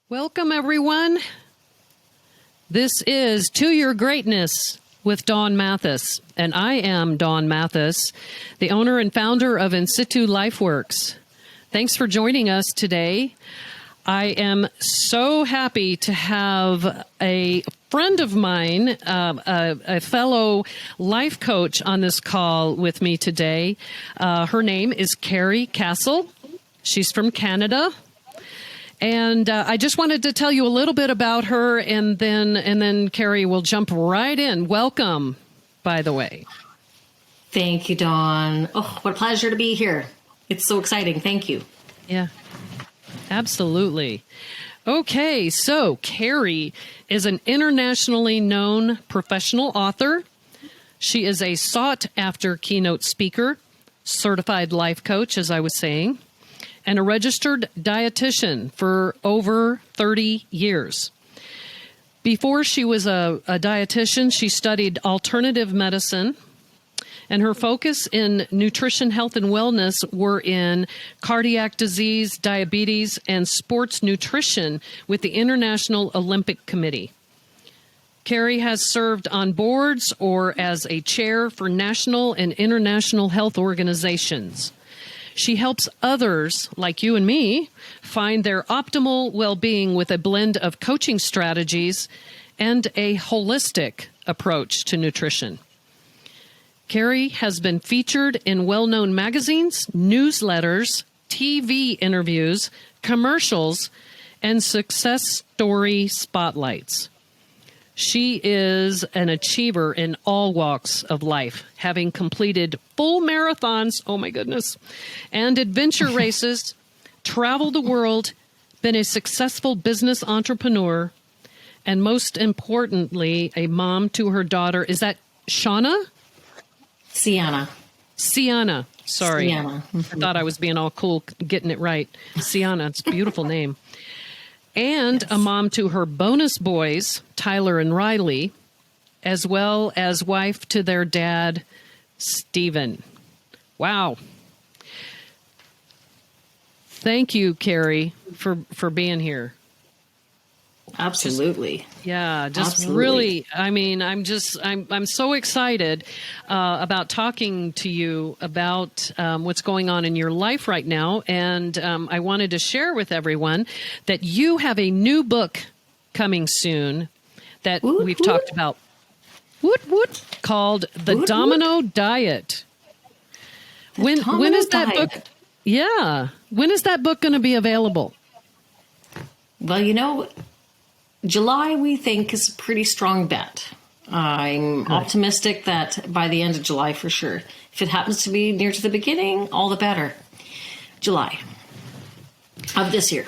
Welcome, everyone. This is To Your Greatness with Dawn Mathis, and I am Dawn Mathis, the owner and founder of In Situ LifeWorks. Thanks for joining us today. I am so happy to have a friend of mine, a fellow life coach on this call with me today. Her name is Karrie Cassell. She's from Canada. And I just wanted to tell you a little bit about her, and then Karie will jump right in. Welcome, by the way. Thank you, Dawn. Oh, what a pleasure to be here. It's so exciting. Thank you. Yeah, absolutely. Okay, so Karie is an internationally known professional author. She is a sought-after keynote speaker, certified life coach, as I was saying, and a registered dietitian for over 30 years. Before she was a dietitian, she studied alternative medicine, and her focus in nutrition, health, and wellness were in cardiac disease, diabetes, and sports nutrition with the International Olympic Committee. Karie has served on boards or as a chair for national and international health organizations. She helps others, like you and me, find their optimal well-being with a blend of coaching strategies and a holistic approach to nutrition. Karie has been featured in well-known magazines, newsletters, TV interviews, commercials, and success story spotlights. She is an achiever in all walks of life, having completed full marathons, oh my goodness, and adventure races, traveled the world, been a successful business entrepreneur, and most importantly, a mom to her daughter. Is that Shauna? Sienna. Sienna. Sorry. Sienna. I thought I was being all cool getting it right. Sienna. It's a beautiful name. And yes, a mom to her bonus boys, Tyler and Riley, as well as wife to their dad, Stephen. Wow. Thank you, Karie, for being here. Absolutely. Really, I mean, I'm so excited about talking to you about what's going on in your life right now. And I wanted to share with everyone that you have a new book coming soon that we've talked about called The Domino Diet. When is that book? Yeah. When is that book going to be available? Well, July, we think, is a pretty strong bet. I'm optimistic that by the end of July, for sure. If it happens to be near to the beginning, all the better. July of this year.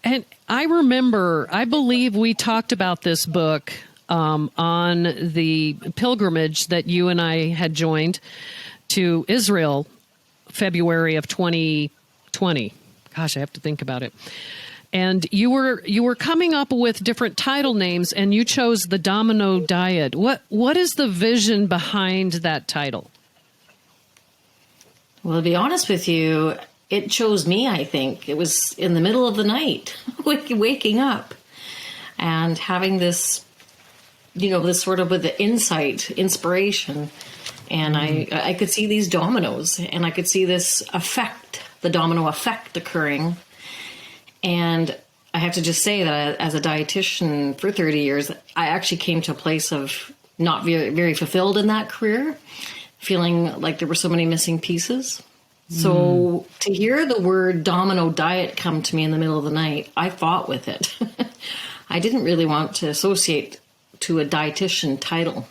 And I believe we talked about this book on the pilgrimage that you and I had joined to Israel, February of 2020. Gosh, I have to think about it. And you were coming up with different title names, and you chose The Domino Diet. What is the vision behind that title? Well, to be honest with you, it chose me, I think. It was in the middle of the night, waking up and having this, this sort of with the inspiration. And I could see these dominoes, and I could see this effect, the domino effect occurring. And I have to just say that as a dietitian for 30 years, I actually came to a place of not very, very fulfilled in that career, feeling like there were so many missing pieces. So to hear the word domino diet come to me in the middle of the night, I fought with it. I didn't really want to associate to a dietitian title.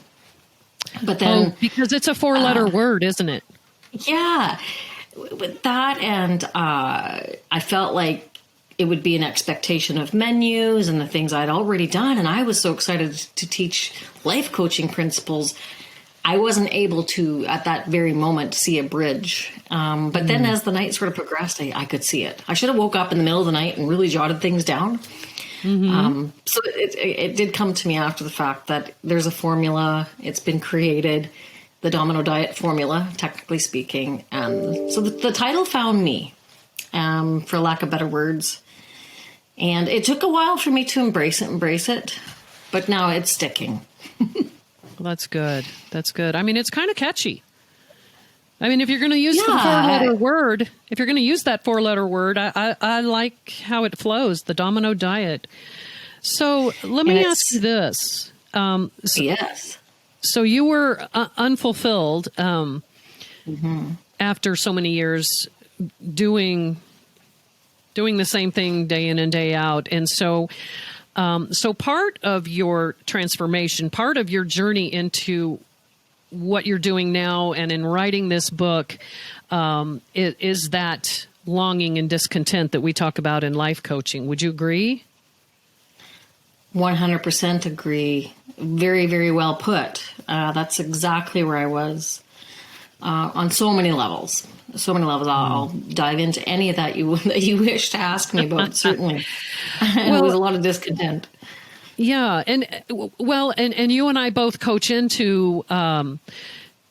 But then... because it's a 4-letter word, isn't it? Yeah. With that, and I felt like it would be an expectation of menus and the things I'd already done. And I was so excited to teach life coaching principles. I wasn't able to, at that very moment, see a bridge. But then as the night sort of progressed, I could see it. I should have woke up in the middle of the night and really jotted things down. So it did come to me after the fact that there's a formula. It's been created, the Domino Diet formula, technically speaking. And so the title found me, for lack of better words. And it took a while for me to embrace it, but now it's sticking. Well, that's good. That's good. I mean, it's kind of catchy. I mean, if you're going to use the four-letter word, if you're going to use that four-letter word, I like how it flows, the Domino Diet. So let me ask you this. Yes. So you were unfulfilled after so many years doing the same thing day in and day out. And so part of your transformation, part of your journey into what you're doing now and in writing this book is that longing and discontent that we talk about in life coaching. Would you agree? 100% agree. Very, very well put. That's exactly where I was on so many levels. So many levels. I'll dive into any of that you wish to ask me about, certainly. There was a lot of discontent. Yeah. And you and I both coach into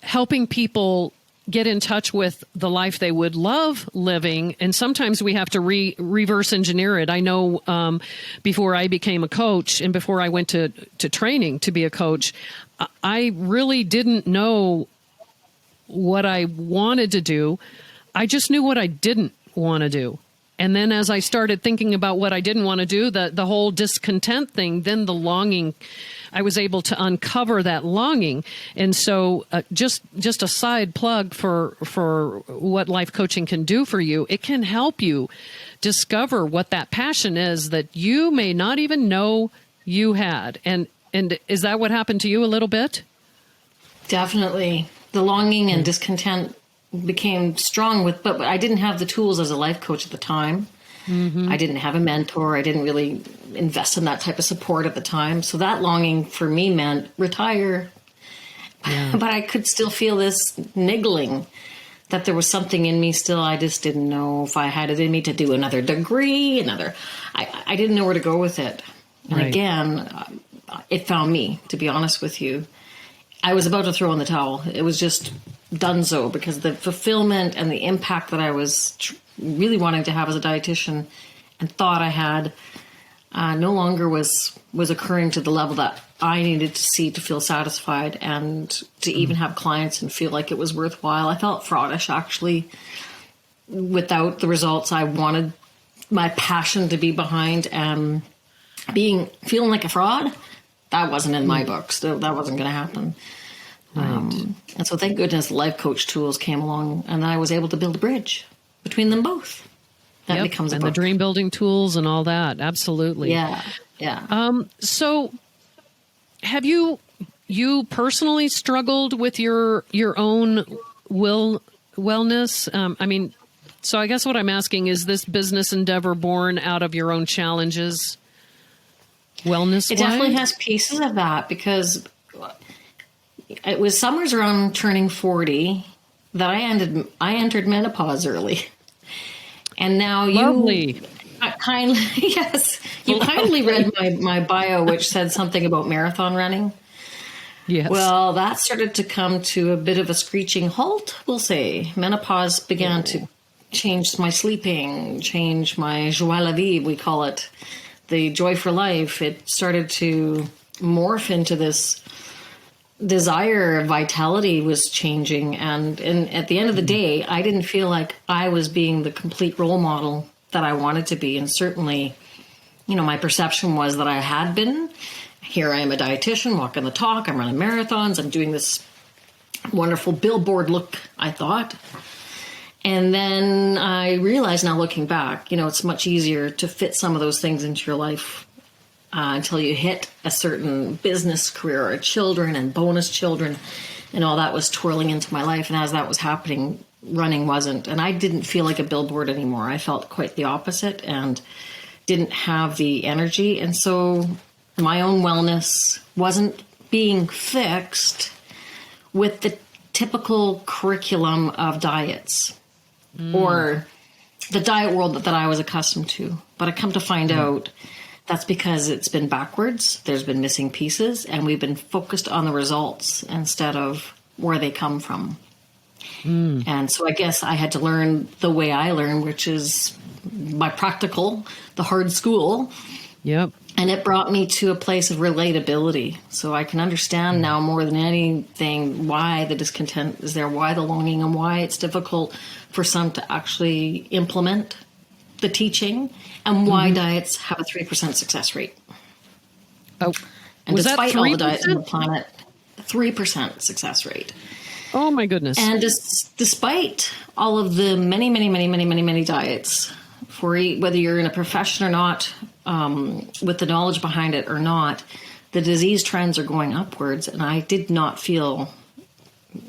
helping people get in touch with the life they would love living. And sometimes we have to reverse engineer it. I know before I became a coach and before I went to training to be a coach, I really didn't know what I wanted to do. I just knew what I didn't want to do. And then as I started thinking about what I didn't want to do, the whole discontent thing, then the longing, I was able to uncover that longing. And so just a side plug for what life coaching can do for you. It can help you discover what that passion is that you may not even know you had. And is that what happened to you a little bit? Definitely. The longing and discontent became strong but I didn't have the tools as a life coach at the time. I didn't have a mentor. I didn't really invest in that type of support at the time. So that longing for me meant retire. Yeah. But I could still feel this niggling that there was something in me still. I just didn't know if I had it in me to do another degree, I didn't know where to go with it. And again, it found me, to be honest with you. I was about to throw in the towel. It was just donezo because the fulfillment and the impact that I was really wanting to have as a dietitian and thought I had no longer was occurring to the level that I needed to see to feel satisfied and to even have clients and feel like it was worthwhile. I felt fraudish, actually, without the results I wanted my passion to be behind. Feeling like a fraud, that wasn't in my books. That wasn't going to happen. Right. And so thank goodness life coach tools came along and I was able to build a bridge between them both. That becomes a book. And the dream building tools and all that. Absolutely. Yeah. Yeah. So have you personally struggled with your own wellness? So I guess what I'm asking is this business endeavor born out of your own challenges? Wellness. It definitely has pieces of that because it was summers around turning 40 that I entered menopause early. And now you kindly read my bio, which said something about marathon running. Yes. Well, that started to come to a bit of a screeching halt, we'll say. Menopause began to change my sleeping, change my joie la vie, we call it, the joy for life. It started to morph into this desire. Vitality was changing. And at the end of the day, I didn't feel like I was being the complete role model that I wanted to be. And certainly, my perception was that I had been. Here I am, a dietitian, walking the talk. I'm running marathons. I'm doing this wonderful billboard look, I thought. And then I realized now looking back, it's much easier to fit some of those things into your life until you hit a certain business career or children and bonus children and all that was twirling into my life. And as that was happening, running wasn't. And I didn't feel like a billboard anymore. I felt quite the opposite and didn't have the energy. And so my own wellness wasn't being fixed with the typical curriculum of diets. Or the diet world that I was accustomed to. But I come to find out that's because it's been backwards. There's been missing pieces, and we've been focused on the results instead of where they come from. And so I guess I had to learn the way I learn, which is my practical, the hard school. Yep. And it brought me to a place of relatability. So I can understand now more than anything why the discontent is there, why the longing, and why it's difficult for some to actually implement the teaching, and why diets have a 3% success rate. Oh, And was that despite all the diets on 3%? the planet, 3% success rate. Oh my goodness. And despite all of the many diets, whether you're in a profession or not, with the knowledge behind it or not, the disease trends are going upwards. And I did not feel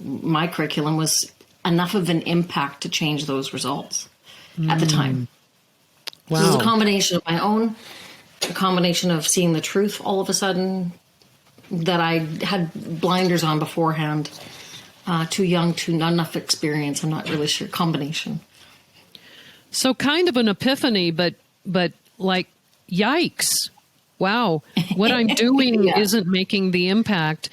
my curriculum was enough of an impact to change those results at the time. Wow. So it was a combination of my own, a combination of seeing the truth all of a sudden that I had blinders on beforehand, too young, not enough experience. I'm not really sure. Combination. So kind of an epiphany, but like, yikes. Wow. What I'm doing Yeah. isn't making the impact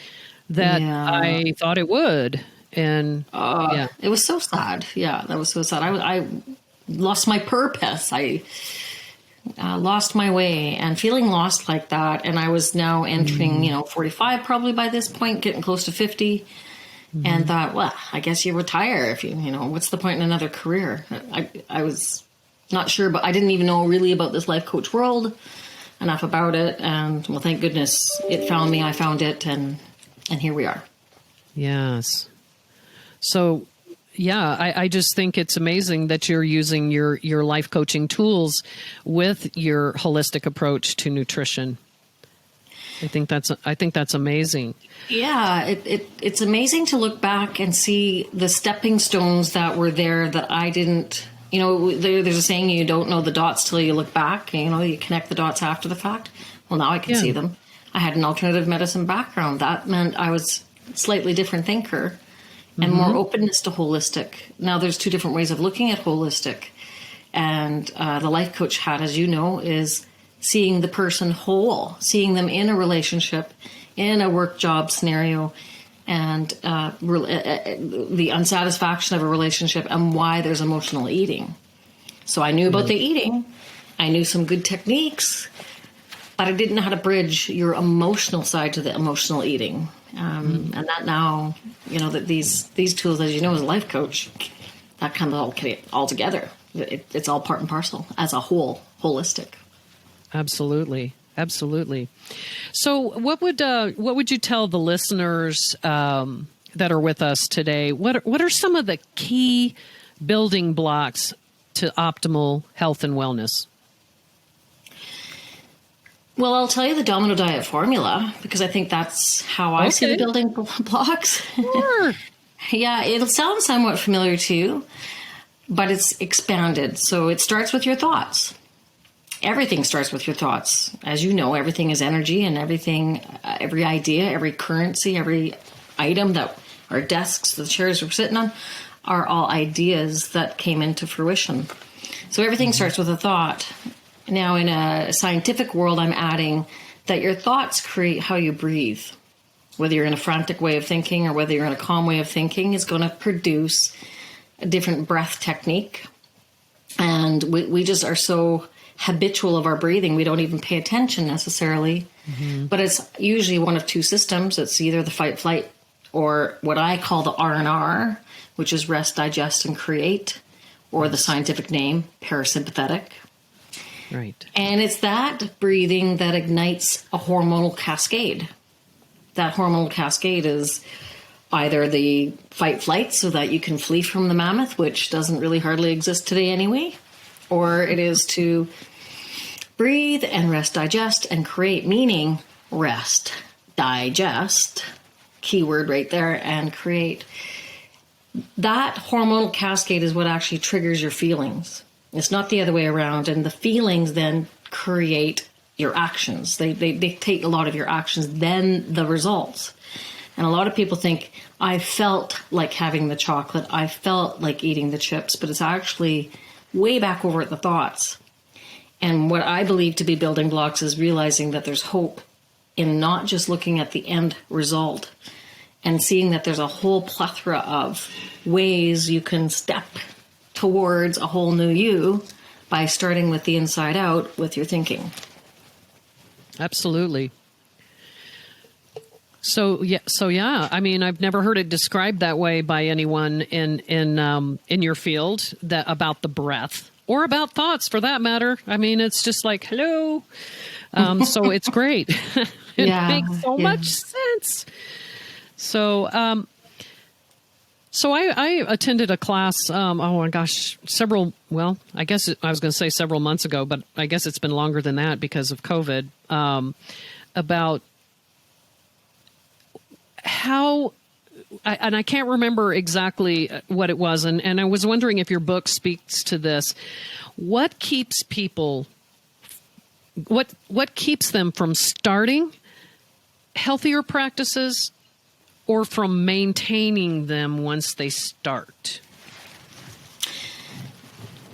that Yeah. I thought it would. And yeah. It was so sad. Yeah, that was so sad. I lost my purpose. I lost my way, and feeling lost like that. And I was now entering, 45 probably by this point, getting close to 50. And thought, well, I guess you retire if what's the point in another career? I was not sure, but I didn't even know really about this life coach world, enough about it. And well, thank goodness it found me. I found it, and here we are. Yes. So, yeah, I just think it's amazing that you're using your life coaching tools with your holistic approach to nutrition. I think that's amazing. Yeah, it's amazing to look back and see the stepping stones that were there that I didn't. There's a saying, you don't know the dots till you look back. You connect the dots after the fact. Well, now I can see them. I had an alternative medicine background. That meant I was a slightly different thinker and more openness to holistic. Now, there's two different ways of looking at holistic. And the life coach hat, as you know, is seeing the person whole, seeing them in a relationship, in a work job scenario, and the unsatisfaction of a relationship and why there's emotional eating. So I knew about the eating. I knew some good techniques, but I didn't know how to bridge your emotional side to the emotional eating. And that now, that these tools, as you know, as a life coach, that kind of all together. It's all part and parcel as a whole, holistic. Absolutely. Absolutely. So what would you tell the listeners that are with us today? What are some of the key building blocks to optimal health and wellness? Well, I'll tell you the Domino Diet formula, because I think that's how I see the building blocks. Sure. Yeah, it'll sound somewhat familiar to you, but it's expanded. So it starts with your thoughts. Everything starts with your thoughts. As you know, everything is energy, and everything, every idea, every currency, every item that our desks, the chairs we're sitting on, are all ideas that came into fruition. So everything starts with a thought. Now, in a scientific world, I'm adding that your thoughts create how you breathe. Whether you're in a frantic way of thinking or whether you're in a calm way of thinking is going to produce a different breath technique. And we just are so habitual of our breathing, we don't even pay attention necessarily. But it's usually one of two systems. It's either the fight, flight, or what I call the R&R, which is rest, digest, and create, or the scientific name, parasympathetic. Right. And it's that breathing that ignites a hormonal cascade. That hormonal cascade is either the fight flight, so that you can flee from the mammoth, which doesn't really hardly exist today anyway, or it is to breathe and rest, digest, and create, meaning rest, digest, keyword right there, and create. That hormonal cascade is what actually triggers your feelings. It's not the other way around. And the feelings then create your actions. They dictate a lot of your actions, then the results. And a lot of people think, I felt like having the chocolate, I felt like eating the chips, but it's actually way back over at the thoughts. And what I believe to be building blocks is realizing that there's hope in not just looking at the end result and seeing that there's a whole plethora of ways you can step towards a whole new you by starting with the inside out with your thinking. Absolutely. So yeah. I mean, I've never heard it described that way by anyone in your field, that about the breath or about thoughts for that matter. I mean, it's just like, hello. So it's great. It makes so much sense. So, I attended a class, oh my gosh, I guess I was going to say several months ago, but I guess it's been longer than that because of COVID, about how, and I can't remember exactly what it was. And I was wondering if your book speaks to this. What keeps people, what keeps them from starting healthier practices or from maintaining them once they start?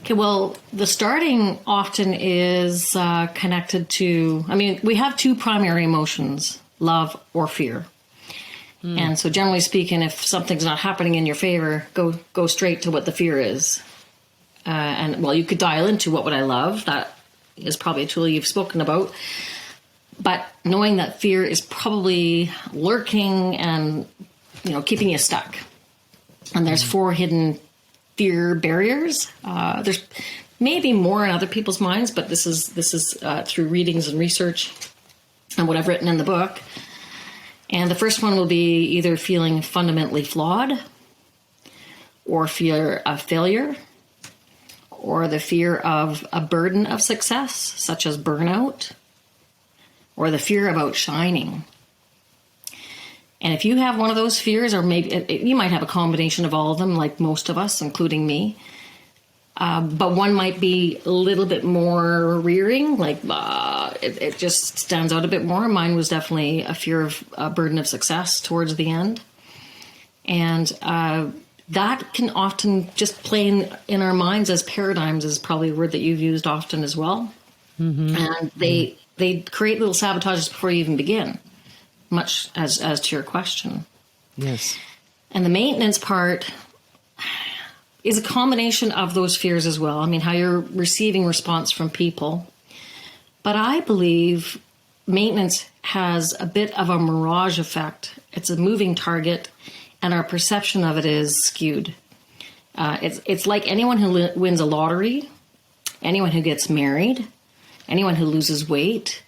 Okay, well, the starting often is connected to, we have two primary emotions, love or fear. And so generally speaking, if something's not happening in your favor, go straight to what the fear is. You could dial into what would I love. That is probably a tool you've spoken about. But knowing that fear is probably lurking and, keeping you stuck. And there's 4 hidden fear barriers. There's maybe more in other people's minds, but this is through readings and research and what I've written in the book. And the first one will be either feeling fundamentally flawed, or fear of failure, or the fear of a burden of success, such as burnout, or the fear of outshining. And if you have one of those fears, or maybe you might have a combination of all of them, like most of us, including me, but one might be a little bit more rearing, like it just stands out a bit more. Mine was definitely a fear of a burden of success towards the end. And that can often just play in our minds as paradigms, is probably a word that you've used often as well. Mm-hmm. And they create little sabotages before you even begin, much as to your question. Yes. And the maintenance part is a combination of those fears as well. How you're receiving response from people. But I believe maintenance has a bit of a mirage effect. It's a moving target, and our perception of it is skewed. It's like anyone who wins a lottery, anyone who gets married, anyone who loses weight.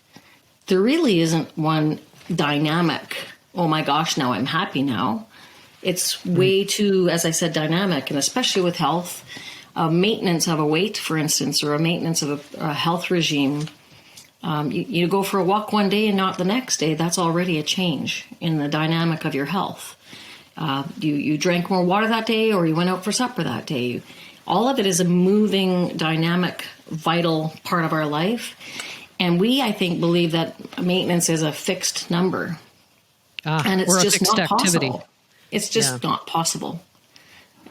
There really isn't one dynamic, oh my gosh, now I'm happy now. It's way too, as I said, dynamic, and especially with health, maintenance of a weight, for instance, or a maintenance of a health regime. You go for a walk one day and not the next day. That's already a change in the dynamic of your health. You drank more water that day, or you went out for supper that day. All of it is a moving, dynamic, vital part of our life. And we, I think, believe that maintenance is a fixed number. And it's just not activity. Possible. It's just not possible.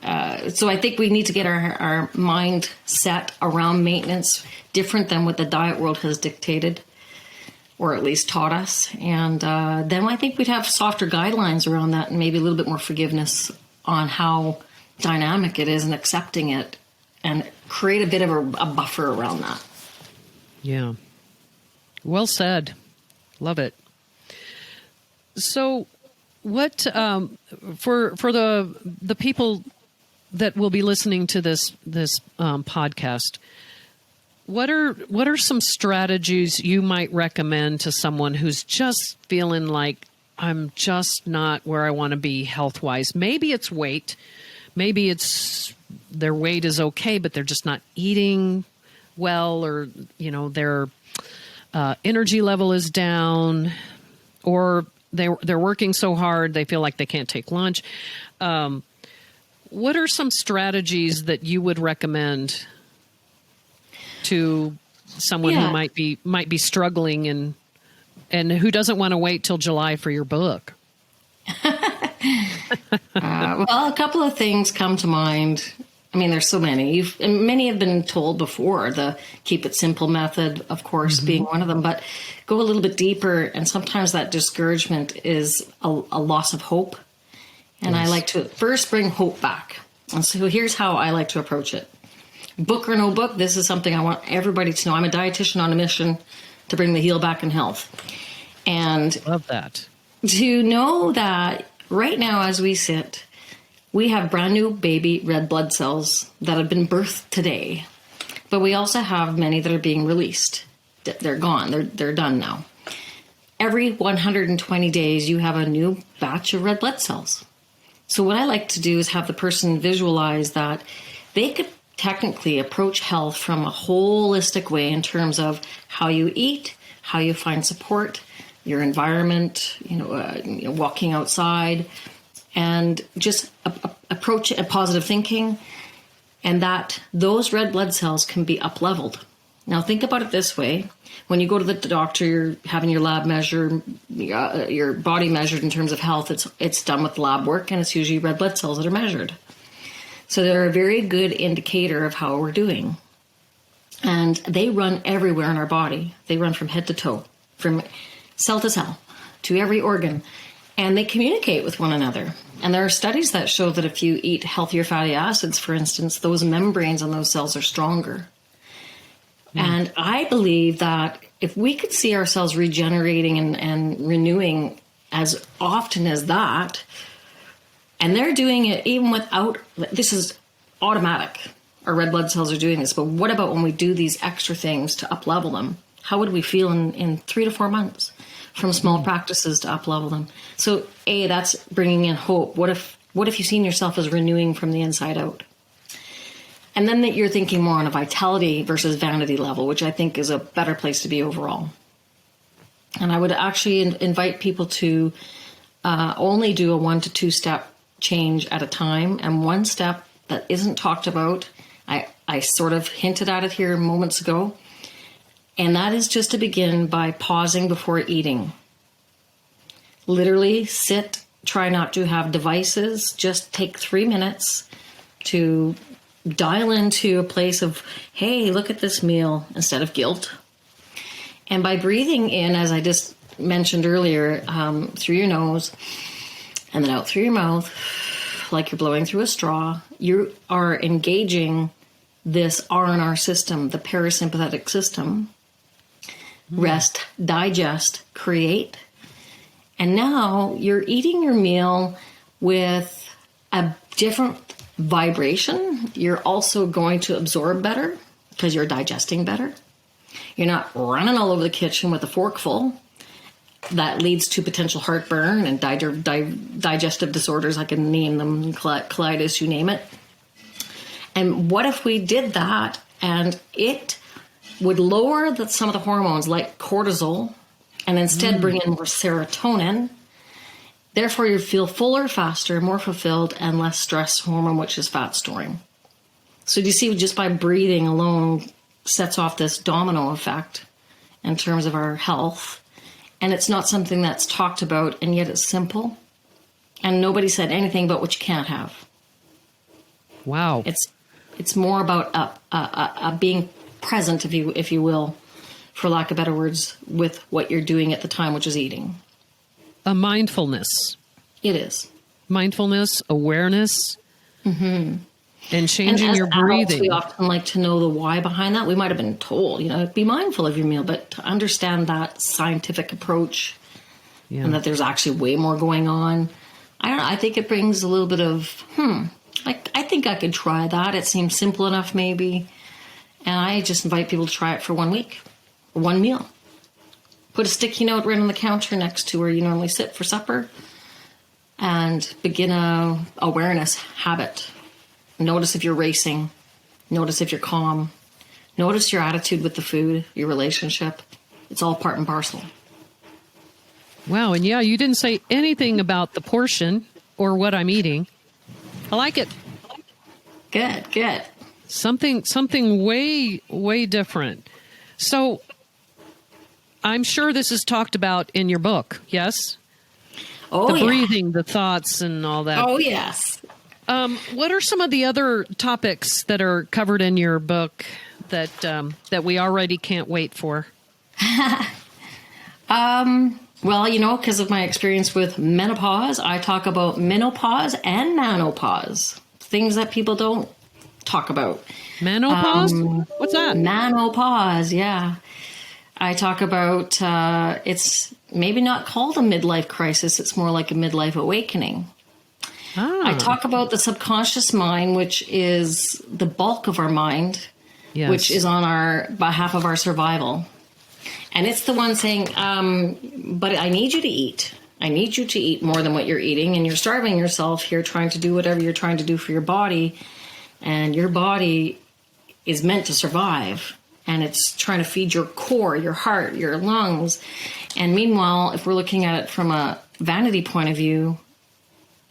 So I think we need to get our mind set around maintenance different than what the diet world has dictated, or at least taught us. And then I think we'd have softer guidelines around that, and maybe a little bit more forgiveness on how dynamic it is and accepting it, and create a bit of a buffer around that. Yeah. Well said. Love it. So what, for the people that will be listening to this podcast, what are some strategies you might recommend to someone who's just feeling like, I'm just not where I want to be health-wise? Maybe it's weight. Maybe it's their weight is okay, but they're just not eating well, or, their energy level is down, or they're working so hard they feel like they can't take lunch. What are some strategies that you would recommend to someone who might be struggling and who doesn't want to wait till July for your book? Well, a couple of things come to mind. There's so many. And many have been told before. The keep it simple method, of course, being one of them. But go a little bit deeper, and sometimes that discouragement is a loss of hope. And I like to first bring hope back. And so here's how I like to approach it. book or no book, this is something I want everybody to know. I'm a dietitian on a mission to bring the heel back in health. And Love that. to know that right now as we sit, we have brand new baby red blood cells that have been birthed today. But we also have many that are being released. They're gone. They're done now. Every 120 days, you have a new batch of red blood cells. So what I like to do is have the person visualize that they could technically approach health from a holistic way in terms of how you eat, how you find support, your environment, walking outside, and just approach a positive thinking, and that those red blood cells can be up-leveled. Now think about it this way. When you go to the doctor, you're having your lab measure, your body measured in terms of health. It's done with lab work, and it's usually red blood cells that are measured. So they're a very good indicator of how we're doing. And they run everywhere in our body. They run from head to toe, from cell to cell, to every organ. And they communicate with one another. And there are studies that show that if you eat healthier fatty acids, for instance, those membranes on those cells are stronger. And I believe that if we could see ourselves regenerating and renewing as often as that, and they're doing it even without, this is automatic. Our red blood cells are doing this. But what about when we do these extra things to up-level them? How would we feel in 3 to 4 months from small practices to up-level them? So that's bringing in hope. What if you've seen yourself as renewing from the inside out? And then that you're thinking more on a vitality versus vanity level, which I think is a better place to be overall. And I would actually invite people to only do a 1 to 2 step change at a time. And one step that isn't talked about, I sort of hinted at it here moments ago, and that is just to begin by pausing before eating. Literally sit, try not to have devices, just take 3 minutes to dial into a place of, hey, look at this meal, instead of guilt. And by breathing in, as I just mentioned earlier, through your nose and then out through your mouth, like you're blowing through a straw, you are engaging this R&R system, the parasympathetic system. Rest, digest, create. And now you're eating your meal with a different vibration. You're also going to absorb better because you're digesting better. You're not running all over the kitchen with a forkful. That leads to potential heartburn and digestive disorders. I can name them, colitis, you name it. And what if we did that and it would lower some of the hormones like cortisol and instead bring in more serotonin? Therefore, you feel fuller, faster, more fulfilled, and less stress hormone, which is fat storing. So you see, just by breathing alone sets off this domino effect in terms of our health. And it's not something that's talked about, and yet it's simple. And nobody said anything about what you can't have. Wow. It's more about being present, if you will, for lack of better words, with what you're doing at the time, which is eating. A mindfulness. It is. Mindfulness, awareness, and changing and your as adults, breathing. we often like to know the why behind that. We might have been told, be mindful of your meal, but to understand that scientific approach and that there's actually way more going on, I don't know. I think it brings a little bit of, I think I could try that. It seems simple enough, maybe. And I just invite people to try it for 1 week, 1 meal. Put a sticky note right on the counter next to where you normally sit for supper and begin a awareness habit. Notice if you're racing. Notice if you're calm. Notice your attitude with the food, your relationship. It's all part and parcel. Wow. And you didn't say anything about the portion or what I'm eating. I like it. Good. Something way, way different. So I'm sure this is talked about in your book, yes? Oh, the breathing, the thoughts, and all that. Oh, yes. What are some of the other topics that are covered in your book that we already can't wait for? Well, because of my experience with menopause, I talk about menopause and nanopause, things that people don't talk about. Menopause? What's that? Menopause, yeah. I talk about it's maybe not called a midlife crisis. It's more like a midlife awakening. I talk about the subconscious mind, which is the bulk of our mind, Yes. which is on our behalf of our survival. And it's the one saying, but I need you to eat. I need you to eat more than what you're eating. And you're starving yourself here trying to do whatever you're trying to do for your body. And your body is meant to survive. And it's trying to feed your core, your heart, your lungs. And meanwhile, if we're looking at it from a vanity point of view,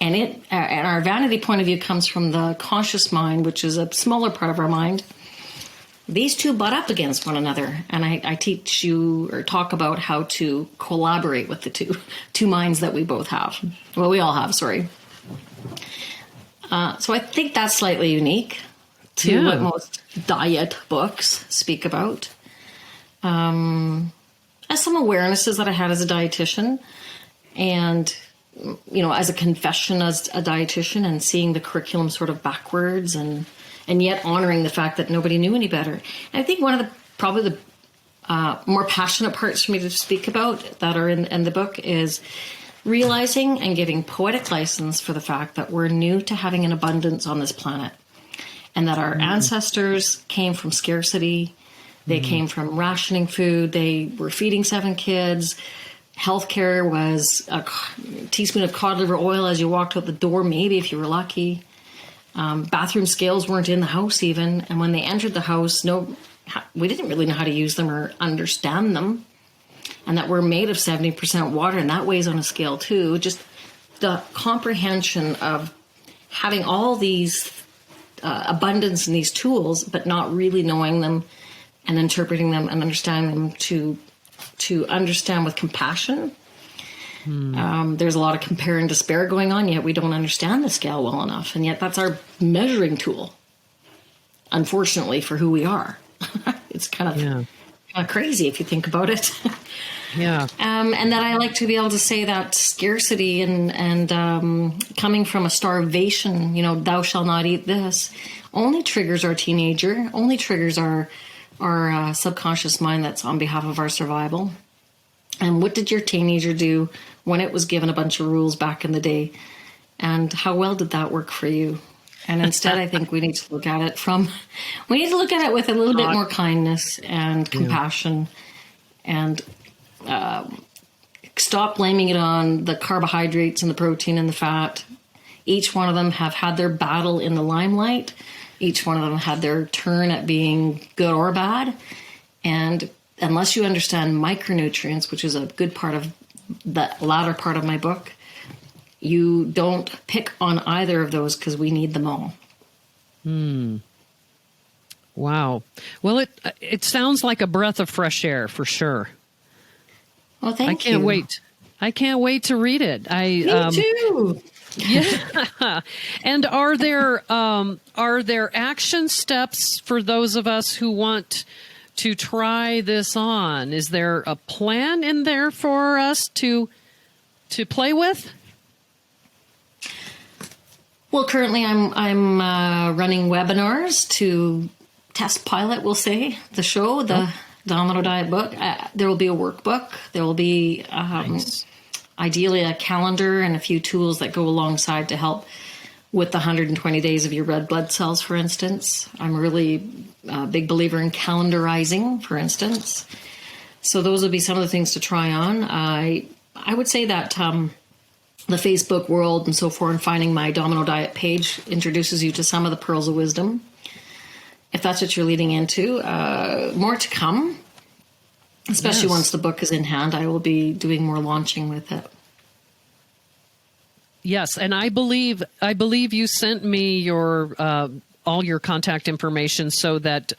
and our vanity point of view comes from the conscious mind, which is a smaller part of our mind, these two butt up against one another. And I teach you or talk about how to collaborate with the two minds that we both have. Well, we all have, sorry. So I think that's slightly unique to what most diet books speak about. As some awarenesses that I had as a dietitian, and as a confession as a dietitian, and seeing the curriculum sort of backwards, and yet honoring the fact that nobody knew any better. And I think one of the more passionate parts for me to speak about that are in the book is realizing and giving poetic license for the fact that we're new to having an abundance on this planet. And that our ancestors came from scarcity. They came from rationing food. They were feeding 7 kids. Healthcare was a teaspoon of cod liver oil as you walked out the door, maybe if you were lucky. Bathroom scales weren't in the house even. And when they entered the house, we didn't really know how to use them or understand them. And that we're made of 70% water, and that weighs on a scale too. Just the comprehension of having all these abundance in these tools, but not really knowing them and interpreting them and understanding them to understand with compassion. There's a lot of compare and despair going on, yet we don't understand the scale well enough. And yet that's our measuring tool, unfortunately, for who we are. It's kind of crazy if you think about it. Yeah. And that I like to be able to say that scarcity and coming from a starvation, thou shalt not eat this, only triggers our teenager, only triggers our subconscious mind that's on behalf of our survival. And what did your teenager do when it was given a bunch of rules back in the day? And how well did that work for you? And instead, I think we need to look at it with a little bit more kindness and compassion, and stop blaming it on the carbohydrates and the protein and the fat. Each one of them have had their battle in the limelight. Each one of them had their turn at being good or bad. And unless you understand micronutrients, which is a good part of the latter part of my book, you don't pick on either of those because we need them all. Wow. Well, it sounds like a breath of fresh air for sure. Well, thank you. I can't wait to read it. Me too. Yeah. And are there action steps for those of us who want to try this on? Is there a plan in there for us to play with? Well, currently I'm running webinars to test pilot, we'll say, the show, the Domino Diet book. There will be a workbook. There will be ideally a calendar and a few tools that go alongside to help with the 120 days of your red blood cells, for instance. I'm a really big believer in calendarizing, for instance. So those would be some of the things to try on. I would say that the Facebook world and so forth, and finding my Domino Diet page introduces you to some of the pearls of wisdom. If that's what you're leading into, more to come, especially once the book is in hand. I will be doing more launching with it. Yes, and I believe you sent me your all your contact information so that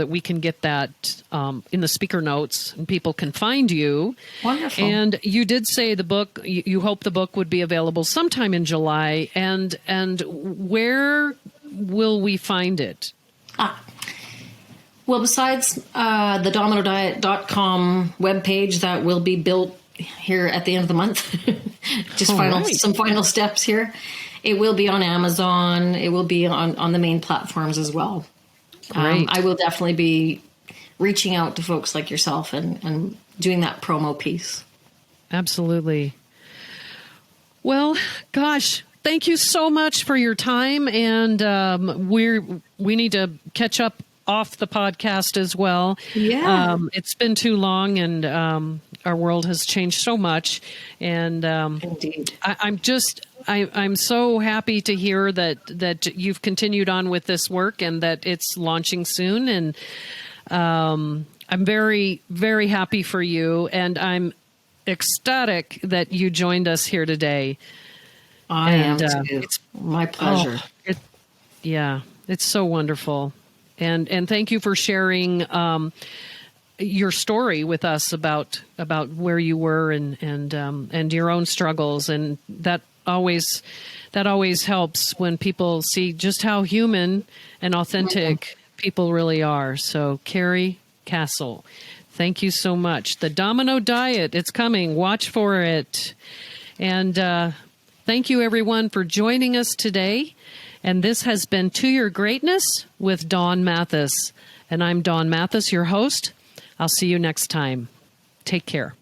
we can get that in the speaker notes and people can find you. Wonderful. And you did say the book. You hope the book would be available sometime in July. And where will we find it? Well, besides the DominoDiet.com webpage that will be built here at the end of the month, just some final steps here. It will be on Amazon. It will be on the main platforms as well. Great. I will definitely be reaching out to folks like yourself and doing that promo piece. Absolutely. Well, gosh, thank you so much for your time. And we need to catch up off the podcast as well. Yeah. It's been too long, and our world has changed so much. And Indeed. I'm so happy to hear that you've continued on with this work and that it's launching soon. And I'm very, very happy for you. And I'm ecstatic that you joined us here today. I am too. It's my pleasure. It's so wonderful. And thank you for sharing your story with us about where you were and your own struggles. And that always helps when people see just how human and authentic people really are. So Karrie Cassell, thank you so much. The Domino Diet, it's coming. Watch for it. And thank you, everyone, for joining us today. And this has been To Your Greatness with Dawn Mathis. And I'm Dawn Mathis, your host. I'll see you next time. Take care.